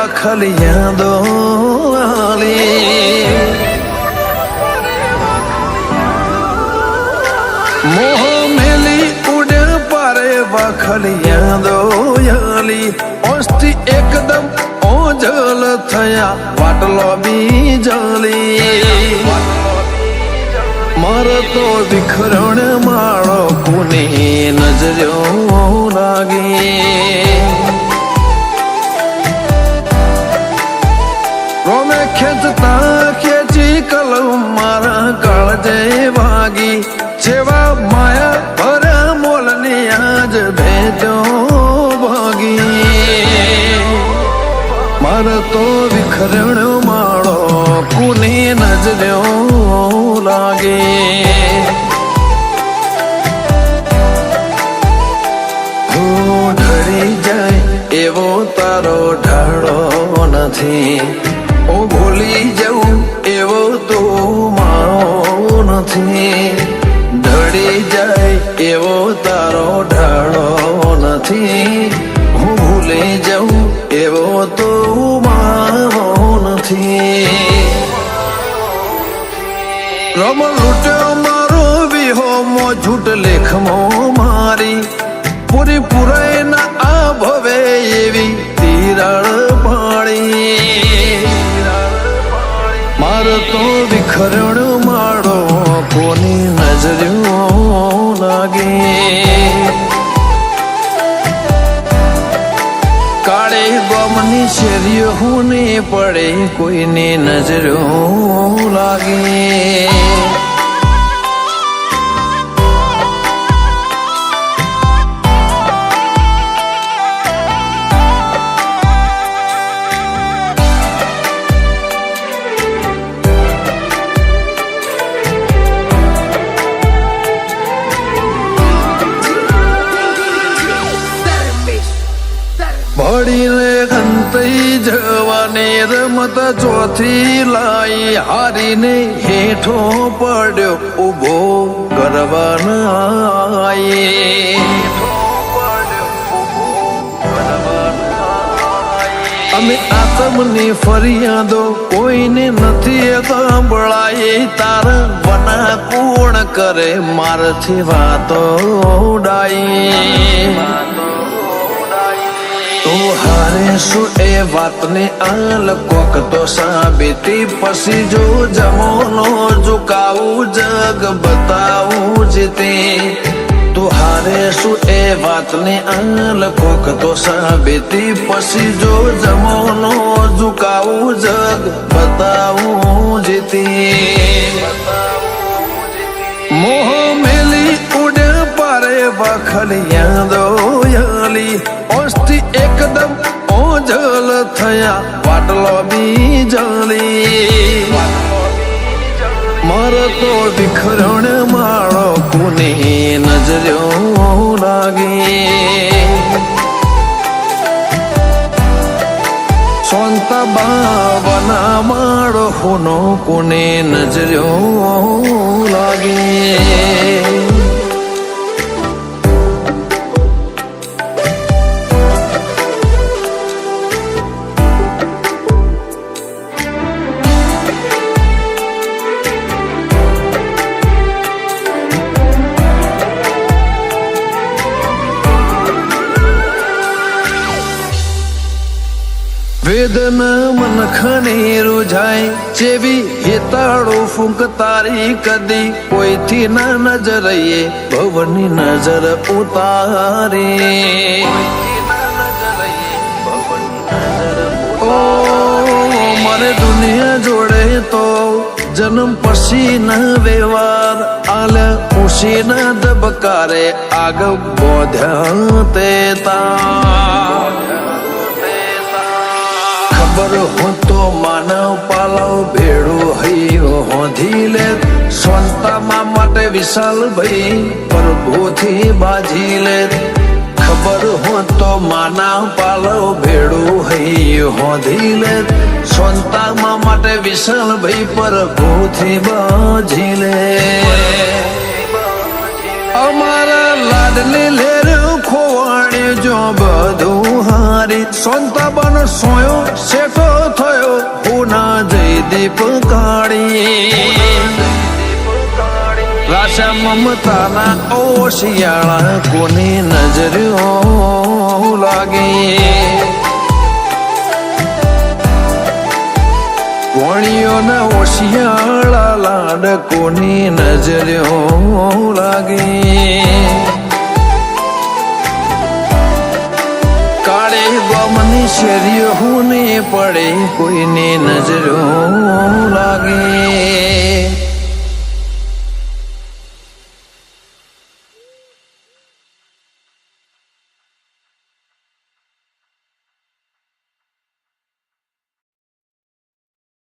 વાખલિયા દોલી મોહ મેલી ઉડે પારે વાખલિયા દોયાલી ઓસ્તી એકદમ ઓજલ થયા વાટલો બીજલી મારે તો વિખરણ માળો કોની નજરો લાગે રોમે ખેંચતા ખેંચી કલમ મારા કાળજે વાગી જેવા માયા ભરા મોલની આજ ભેજો ભાગી મારે તો વિખરણ માળો કોની નજરો લાગે ઢળી જાય એવો તારો ઢાળો નથી ઓ ભૂલી જવું એવો તો માવો નથી ઢળી જાય એવો તારો ઢાળો નથી હું ભૂલી જવું એવો તો માવો નથી રમ લૂટ્યો મારો વિહો મો ઝૂટ લેખમો મારી પૂરી પુરાય ના આ ભવે એવી તિરાડ પાડી મારો તો વિખરણ માળો કોની નજરો લાગે કાળે ગમની શેરીઓ હું ને પડે કોઈને નજરો લાગે ભળીને ગંતઈ જવાની રમત ચોથી લાઈ હારીને હેઠો પડ્યો ઉભો કરવાના અમે આતમની ફરિયાદો કોઈને નથી સાંભળાય તારા વના કોણ કરે મારથી વાતો ઉડાઈ તો હારે શું એ વાતને આલ કોક તો સાબિતી પછી જો જમોનો ઝુકાવું જગ બતાવું જીતે તો હારે શું એ વાતને આલ કોક તો સાબિતી પછી જો જમોનો ઝુકાવું જગ બતાવું જીતે મોહ મેલી ઉડે પારે વાખલિયા દોયાલી ઓસ્તી એકદમ ઓજલ થયા વાટલો બીજલી મારે તો વિખરણ માળો કોની નજરો લાગે સોંતા બાવના માળો હોનો કોને નજરો લાગે વેદના મન ખનેરું જાય જેવી હેતાળો ફૂંક તારી કદી કોઈથી ના નજરએ ભવની નજર ઉતારે ઓ મારે દુનિયા જોડે તો જન્મ પછી ના વ્યવહાર આલ ઉશી ના ધબકારે આગ બોધ્યા તે તા ખબર હું તો માનવ પાલવ ભેડું હૈયો હોધી લે સ્વંતામાં માટે વિશાલ ભાઈ પ્રભુથી બાજી લે ખબર હું તો માનવ પાલવ ભેડું હૈયો હોધી લે સ્વંતામાં માટે વિશાલ ભાઈ પ્રભુથી બાજી લે અમારા લાડ લાડલી લેર ખોવાડે જો બધું હારી સંતા બન સોયો શેઠો થયો પૂના જયદીપ કાળી રાશા મમતાના ઓશિયાળા કોની નજરો લાગે વણિયોના ઓશિયાળા લાડ કોની નજરો લાગે કાળે ગમની શેરીઓ ને પડે કોઈની નજરો લાગે